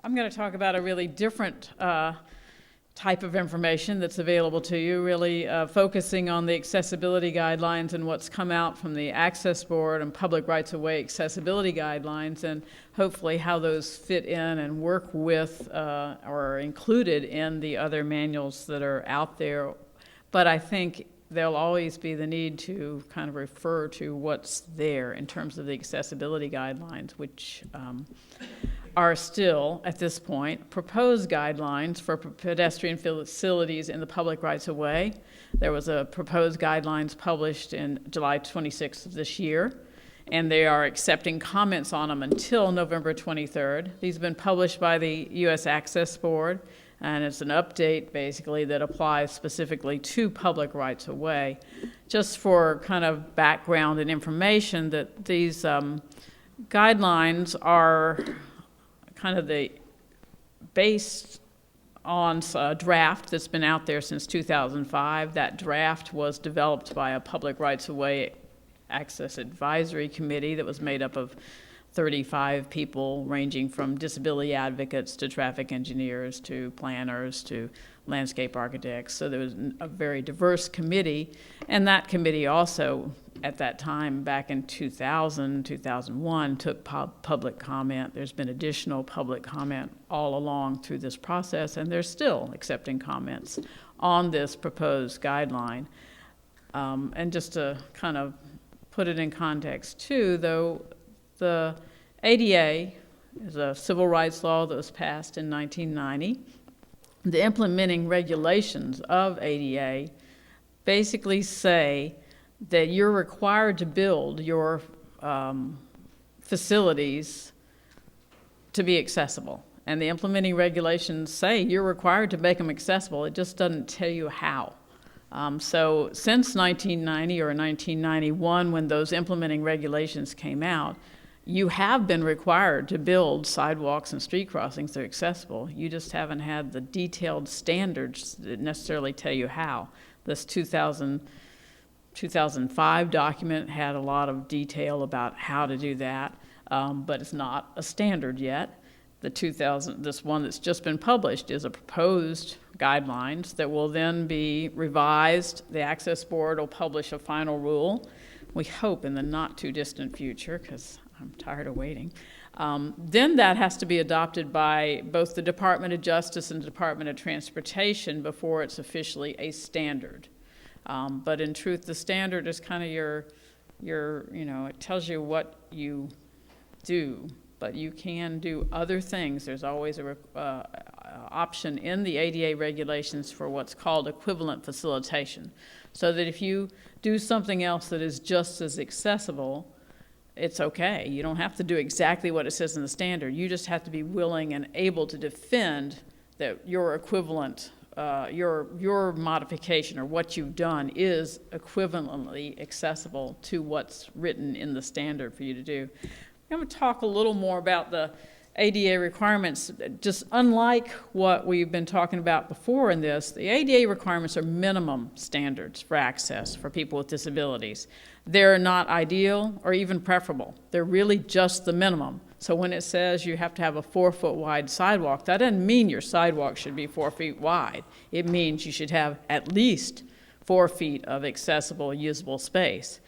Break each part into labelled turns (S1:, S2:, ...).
S1: I'm going to talk about a really different type of information that's available to you, really focusing on the accessibility guidelines and what's come out from the Access Board and Public Rights-of-Way accessibility guidelines, and hopefully how those fit in and work with or are included in the other manuals that are out there. But I think there'll always be the need to kind of refer to what's there in terms of the accessibility guidelines, which are still, at this point, proposed guidelines for pedestrian facilities in the public rights-of-way. There was a proposed guidelines published in July 26th of this year, and they are accepting comments on them until November 23rd. These have been published by the U.S. Access Board, and it's an update, basically, that applies specifically to public rights-of-way. Just for kind of background and information, that these guidelines are kind of based on a draft that's been out there since 2005. That draft was developed by a public rights-of-way access advisory committee that was made up of 35 people ranging from disability advocates to traffic engineers to planners to landscape architects. So there was a very diverse committee, and that committee also at that time back in 2000, 2001 took public comment. There's been additional public comment all along through this process, and they're still accepting comments on this proposed guideline. And just to kind of put it in context too, though, the ADA is a civil rights law that was passed in 1990. The implementing regulations of ADA basically say that you're required to build your facilities to be accessible. And the implementing regulations say you're required to make them accessible. It just doesn't tell you how. So since 1990 or 1991, when those implementing regulations came out, you have been required to build sidewalks and street crossings that are accessible. You just haven't had the detailed standards that necessarily tell you how. This 2005 document had a lot of detail about how to do that, but it's not a standard yet. This one that's just been published is a proposed guidelines that will then be revised. The Access Board will publish a final rule, we hope in the not too distant future, because I'm tired of waiting. Then that has to be adopted by both the Department of Justice and the Department of Transportation before it's officially a standard. But in truth, the standard is kind of your, it tells you what you do, but you can do other things. There's always an option in the ADA regulations for what's called equivalent facilitation. So that if you do something else that is just as accessible, it's okay. You don't have to do exactly what it says in the standard. You just have to be willing and able to defend that your equivalent, your modification or what you've done is equivalently accessible to what's written in the standard for you to do. I'm going to talk a little more about the ADA requirements. Just unlike what we've been talking about before in this, the ADA requirements are minimum standards for access for people with disabilities. They're not ideal or even preferable. They're really just the minimum. So when it says you have to have a 4-foot wide sidewalk, that doesn't mean your sidewalk should be 4 feet wide. It means you should have at least 4 feet of accessible, usable space.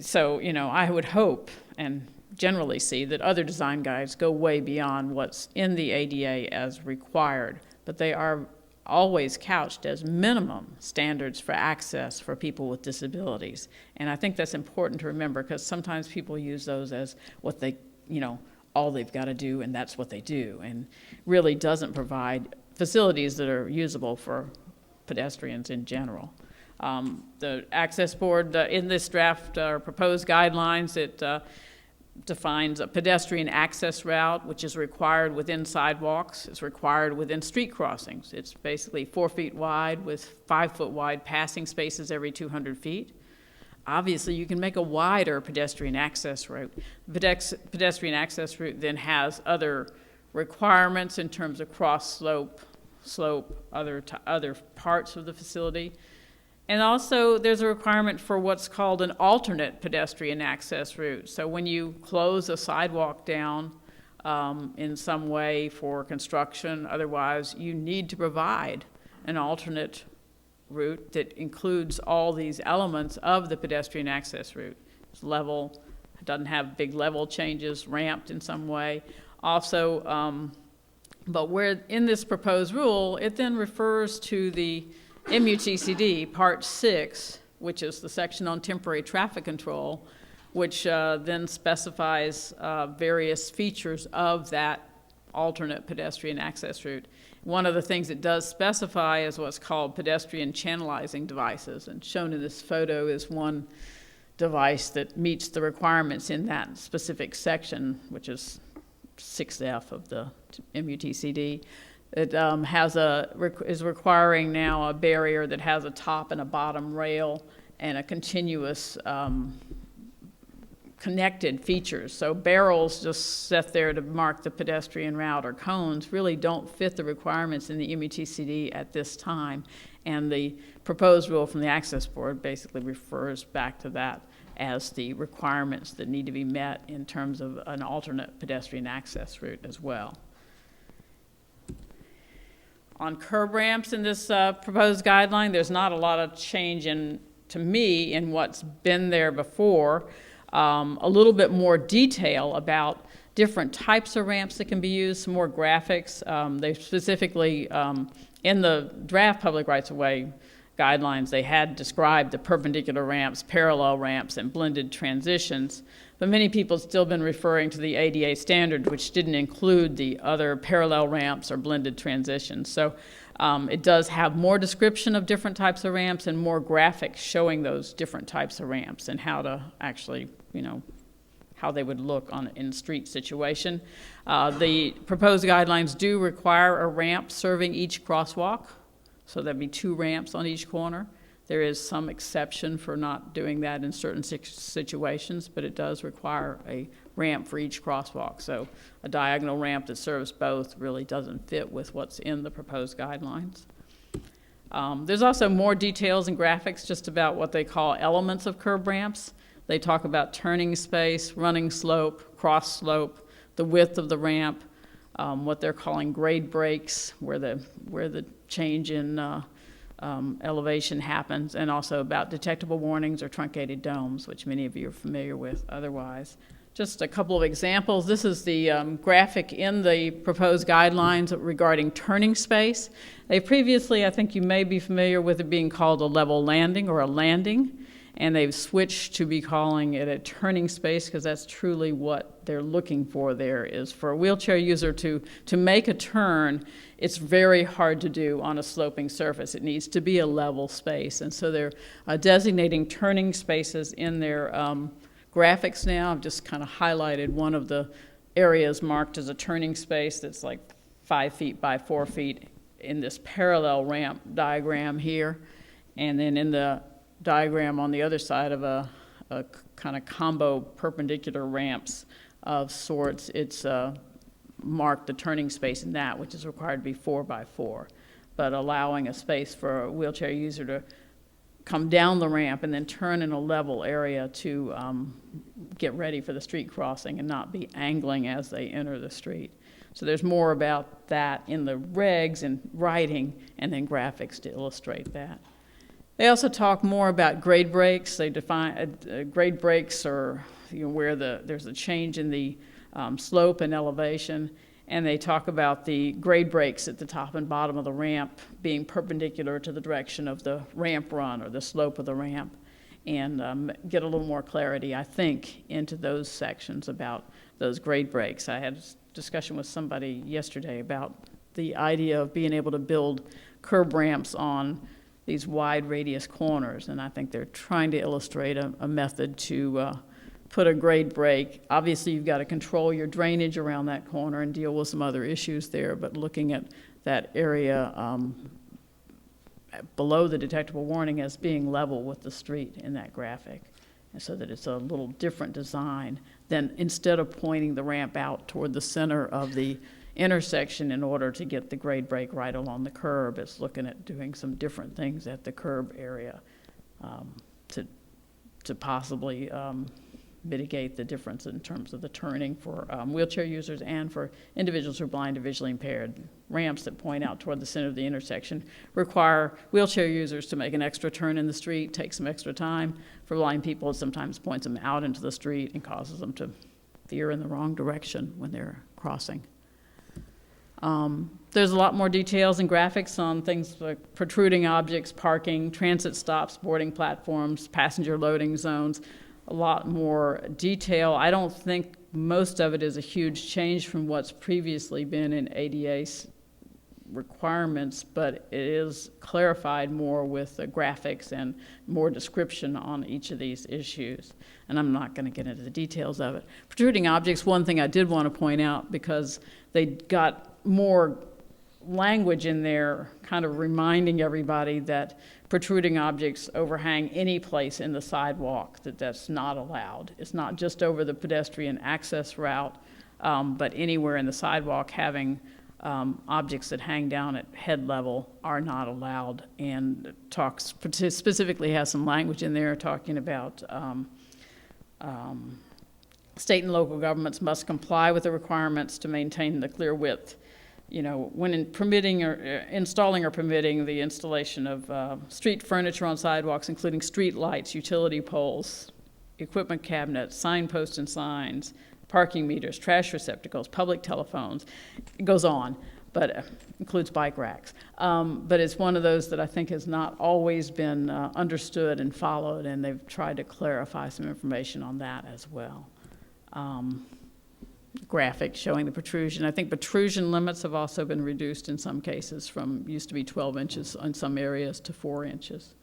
S1: So, I would hope and generally see that other design guides go way beyond what's in the ADA as required, but they are always couched as minimum standards for access for people with disabilities. And I think that's important to remember, because sometimes people use those as what they, all they've got to do, and that's what they do, and really doesn't provide facilities that are usable for pedestrians in general. The Access Board, in this draft proposed guidelines, it defines a pedestrian access route, which is required within sidewalks. It's required within street crossings. It's basically 4 feet wide with 5-foot wide passing spaces every 200 feet. Obviously, you can make a wider pedestrian access route. Pedestrian access route then has other requirements in terms of cross slope, other parts of the facility. And also, there's a requirement for what's called an alternate pedestrian access route. So when you close a sidewalk down, in some way for construction. Otherwise, you need to provide an alternate route that includes all these elements of the pedestrian access route. It's level, it doesn't have big level changes, ramped in some way. Also, but where in this proposed rule, it then refers to the MUTCD, Part 6, which is the section on temporary traffic control, which then specifies various features of that alternate pedestrian access route. One of the things it does specify is what's called pedestrian channelizing devices, and shown in this photo is one device that meets the requirements in that specific section, which is 6F of the MUTCD. It is requiring now a barrier that has a top and a bottom rail and a continuous connected features. So barrels just set there to mark the pedestrian route or cones really don't fit the requirements in the MUTCD at this time. And the proposed rule from the Access Board basically refers back to that as the requirements that need to be met in terms of an alternate pedestrian access route as well. On curb ramps in this proposed guideline, there's not a lot of change to me in what's been there before. A little bit more detail about different types of ramps that can be used, some more graphics. They specifically, in the draft public rights-of-way guidelines, they had described the perpendicular ramps, parallel ramps, and blended transitions. But many people have still been referring to the ADA standard, which didn't include the other parallel ramps or blended transitions. So it does have more description of different types of ramps and more graphics showing those different types of ramps and how to actually, how they would look in street situation. The proposed guidelines do require a ramp serving each crosswalk. So there'd be 2 ramps on each corner. There is some exception for not doing that in certain situations, but it does require a ramp for each crosswalk. So a diagonal ramp that serves both really doesn't fit with what's in the proposed guidelines. There's also more details and graphics just about what they call elements of curb ramps. They talk about turning space, running slope, cross slope, the width of the ramp, what they're calling grade breaks, where the change in elevation happens, and also about detectable warnings or truncated domes, which many of you are familiar with otherwise. Just a couple of examples. This is the graphic in the proposed guidelines regarding turning space. They previously, I think you may be familiar with it being called a level landing or a landing, and they've switched to be calling it a turning space because that's truly what they're looking for there, is for a wheelchair user to make a turn. It's very hard to do on a sloping surface. It needs to be a level space, and so they're designating turning spaces in their graphics now. I've just kind of highlighted one of the areas marked as a turning space that's like 5 feet by 4 feet in this parallel ramp diagram here, and then in the diagram on the other side of a kind of combo perpendicular ramps of sorts, it's marked the turning space in that, which is required to be 4 by 4, but allowing a space for a wheelchair user to come down the ramp and then turn in a level area to get ready for the street crossing and not be angling as they enter the street. So there's more about that in the regs and writing, and then graphics to illustrate that. They also talk more about grade breaks. They define grade breaks are where there's a change in the slope and elevation, and they talk about the grade breaks at the top and bottom of the ramp being perpendicular to the direction of the ramp run or the slope of the ramp, and get a little more clarity, I think, into those sections about those grade breaks. I had a discussion with somebody yesterday about the idea of being able to build curb ramps on these wide radius corners, and I think they're trying to illustrate a method to put a grade break. Obviously, you've got to control your drainage around that corner and deal with some other issues there, but looking at that area below the detectable warning as being level with the street in that graphic, and so that it's a little different design than instead of pointing the ramp out toward the center of the intersection in order to get the grade break right along the curb. It's looking at doing some different things at the curb area to possibly mitigate the difference in terms of the turning for wheelchair users and for individuals who are blind or visually impaired. Ramps that point out toward the center of the intersection require wheelchair users to make an extra turn in the street, take some extra time. For blind people, it sometimes points them out into the street and causes them to veer in the wrong direction when they're crossing. There's a lot more details and graphics on things like protruding objects, parking, transit stops, boarding platforms, passenger loading zones, a lot more detail. I don't think most of it is a huge change from what's previously been in ADA's requirements, but it is clarified more with the graphics and more description on each of these issues. And I'm not going to get into the details of it. Protruding objects, one thing I did want to point out, because they got more language in there kind of reminding everybody that protruding objects overhang any place in the sidewalk, that's not allowed. It's not just over the pedestrian access route, but anywhere in the sidewalk having objects that hang down at head level are not allowed, and talks specifically has some language in there talking about state and local governments must comply with the requirements to maintain the clear width. You know, when permitting or installing or permitting the installation of street furniture on sidewalks, including street lights, utility poles, equipment cabinets, signposts and signs, parking meters, trash receptacles, public telephones, it goes on, but includes bike racks. But it's one of those that I think has not always been understood and followed, and they've tried to clarify some information on that as well. Graphic showing the protrusion. I think protrusion limits have also been reduced in some cases from used to be 12 inches in some areas to 4 inches.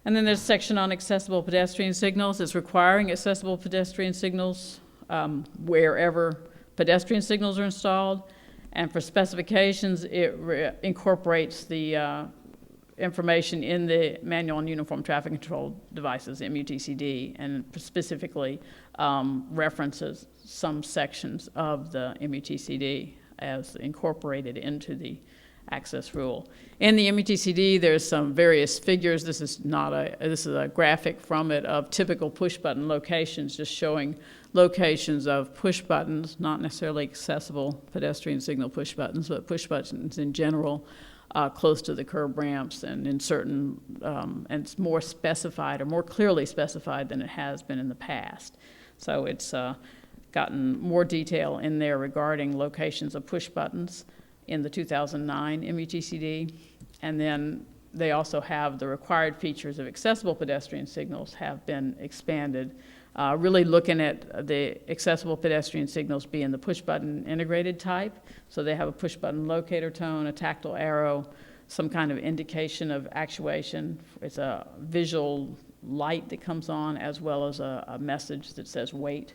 S1: And then there's a section on accessible pedestrian signals. It's requiring accessible pedestrian signals wherever pedestrian signals are installed. And for specifications, it incorporates the information in the Manual on Uniform Traffic Control Devices, MUTCD, and specifically references some sections of the MUTCD as incorporated into the access rule. In the MUTCD, there's some various figures. This is a graphic from it of typical push button locations, just showing locations of push buttons, not necessarily accessible pedestrian signal push buttons, but push buttons in general, close to the curb ramps and in certain, and it's more specified or more clearly specified than it has been in the past. So it's gotten more detail in there regarding locations of push buttons in the 2009 MUTCD. And then they also have the required features of accessible pedestrian signals have been expanded, really looking at the accessible pedestrian signals being the push button integrated type. So they have a push button locator tone, a tactile arrow, some kind of indication of actuation. It's a visual light that comes on, as well as a message that says wait.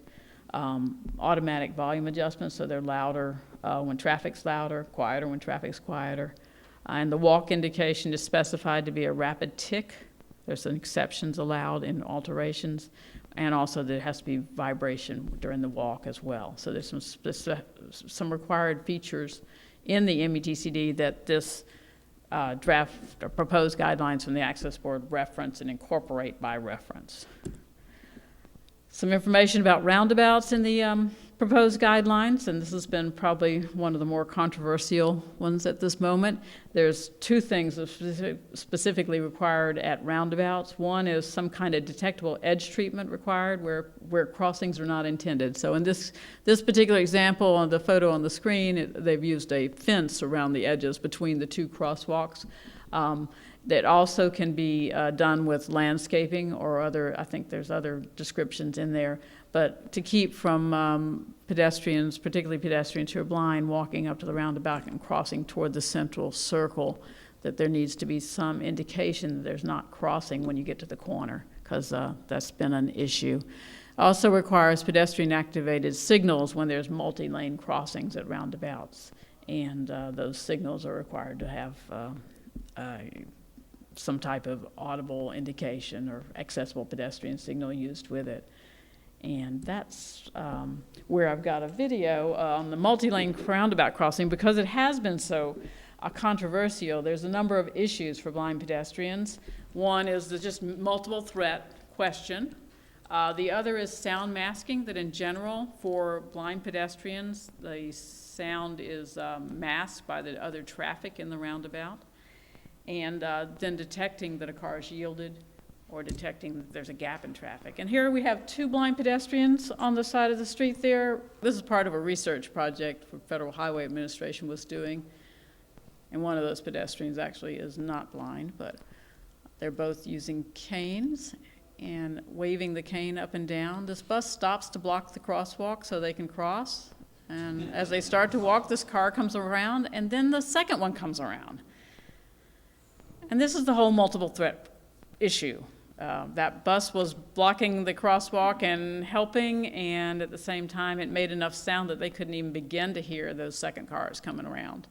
S1: Automatic volume adjustments, so they're louder when traffic's louder, quieter when traffic's quieter. And the walk indication is specified to be a rapid tick. There's some exceptions allowed in alterations. And also there has to be vibration during the walk as well. So there's some required features in the MUTCD that this draft or proposed guidelines from the Access Board reference and incorporate by reference. Some information about roundabouts in the proposed guidelines, and this has been probably one of the more controversial ones at this moment. There's two things that specifically required at roundabouts. One is some kind of detectable edge treatment required where crossings are not intended. So in this particular example, on the photo on the screen, they've used a fence around the edges between the two crosswalks. That also can be done with landscaping or other, I think there's other descriptions in there, but to keep from pedestrians, particularly pedestrians who are blind, walking up to the roundabout and crossing toward the central circle, that there needs to be some indication that there's not crossing when you get to the corner, because that's been an issue. Also requires pedestrian activated signals when there's multi-lane crossings at roundabouts, and those signals are required to have some type of audible indication or accessible pedestrian signal used with it. And that's where I've got a video on the multi-lane roundabout crossing. Because it has been so controversial, there's a number of issues for blind pedestrians. One is the just multiple threat question. The other is sound masking, that in general, for blind pedestrians, the sound is masked by the other traffic in the roundabout. And then detecting that a car is yielded or detecting that there's a gap in traffic. And here we have 2 blind pedestrians on the side of the street there. This is part of a research project the Federal Highway Administration was doing. And one of those pedestrians actually is not blind, but they're both using canes and waving the cane up and down. This bus stops to block the crosswalk so they can cross. And as they start to walk, this car comes around, and then the second one comes around. And this is the whole multiple threat issue. That bus was blocking the crosswalk and helping, and at the same time it made enough sound that they couldn't even begin to hear those second cars coming around.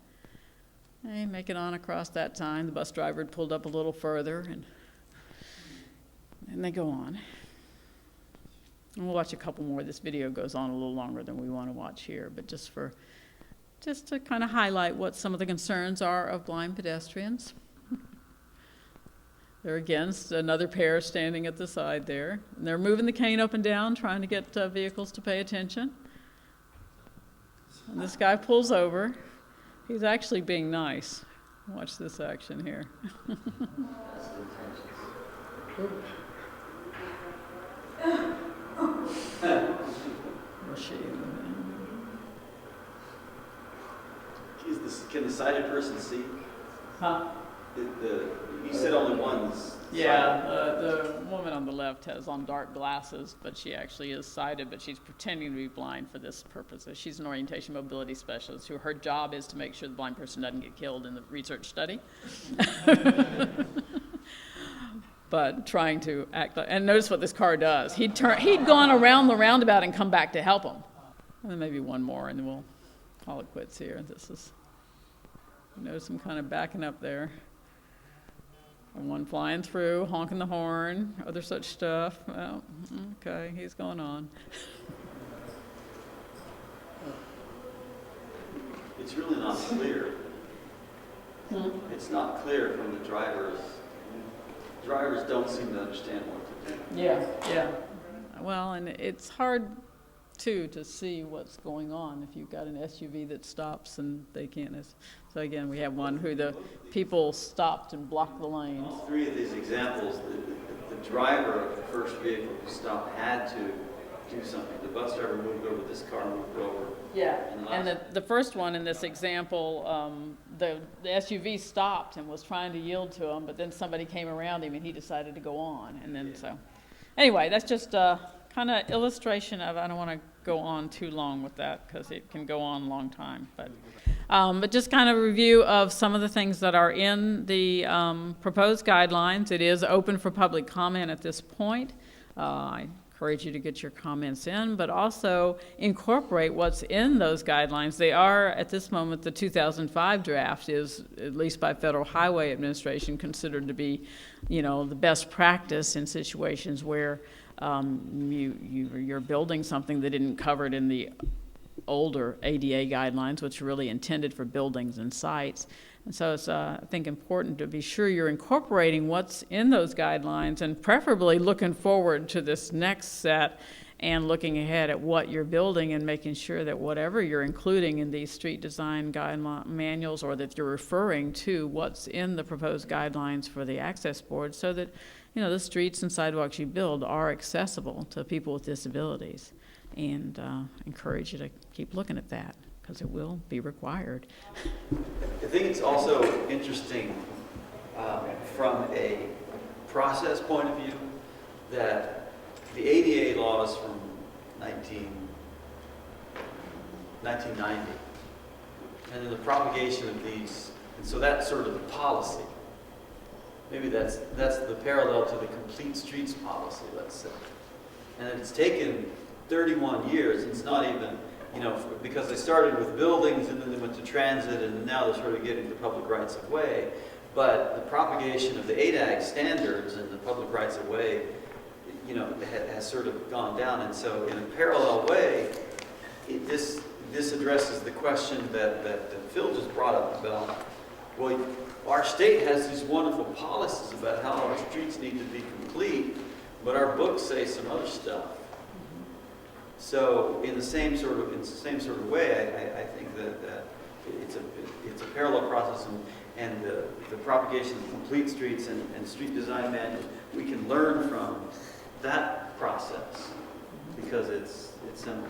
S1: They make it on across that time. The bus driver had pulled up a little further, and they go on. And we'll watch a couple more. This video goes on a little longer than we want to watch here, but just to kind of highlight what some of the concerns are of blind pedestrians. There again, another pair standing at the side there. And they're moving the cane up and down, trying to get vehicles to pay attention. And this guy pulls over. He's actually being nice. Watch this action here.
S2: Can the sighted person see?
S1: Huh?
S2: You said only one's.
S1: Yeah, the woman on the left has on dark glasses, but she actually is sighted, but she's pretending to be blind for this purpose. She's an orientation mobility specialist who her job is to make sure the blind person doesn't get killed in the research study. But trying to act like, and notice what this car does. He'd gone around the roundabout and come back to help him. And then maybe one more, and then we'll call it quits here. Notice him kind of backing up there. And one flying through, honking the horn, other such stuff. Well, okay, he's going on.
S2: It's really not clear. It's not clear from the drivers. Drivers don't seem to understand what to do.
S1: Yeah. Well, and it's hard, too, to see what's going on if you've got an SUV that stops and they can't. So again, we have one who the people stopped and blocked the lanes.
S2: All 3 of these examples, the driver of the first vehicle who stopped had to do something. The bus driver moved over, this car moved over.
S1: Yeah, and the first one in this example, the SUV stopped and was trying to yield to him, but then somebody came around him and he decided to go on. And then so, anyway, that's just a kind of illustration of, I don't want to go on too long with that because it can go on a long time, but just kind of a review of some of the things that are in the proposed guidelines. It is open for public comment at this point. I encourage you to get your comments in, but also incorporate what's in those guidelines. They are, at this moment, the 2005 draft is, at least by Federal Highway Administration, considered to be, the best practice in situations where you're building something that isn't covered in the older ADA guidelines, which are really intended for buildings and sites. And so it's, I think, important to be sure you're incorporating what's in those guidelines and preferably looking forward to this next set and looking ahead at what you're building and making sure that whatever you're including in these street design guideline manuals or that you're referring to what's in the proposed guidelines for the access board so that, the streets and sidewalks you build are accessible to people with disabilities. And encourage you to keep looking at that because it will be required.
S2: I think it's also interesting from a process point of view that the ADA laws from 1990 and then the propagation of these, and so that's sort of the policy. Maybe that's the parallel to the complete streets policy, let's say. And it's taken 31 years. It's not even, because they started with buildings and then they went to transit and now they're sort of getting the public rights of way. But the propagation of the ADAG standards and the public rights of way, has sort of gone down. And so in a parallel way, this addresses the question that Phil just brought up about, well, our state has these wonderful policies about how our streets need to be complete. but our books say some other stuff. So in the same sort of way, I think that it's a parallel process, and the propagation of complete streets and street design manuals, we can learn from that process because it's similar.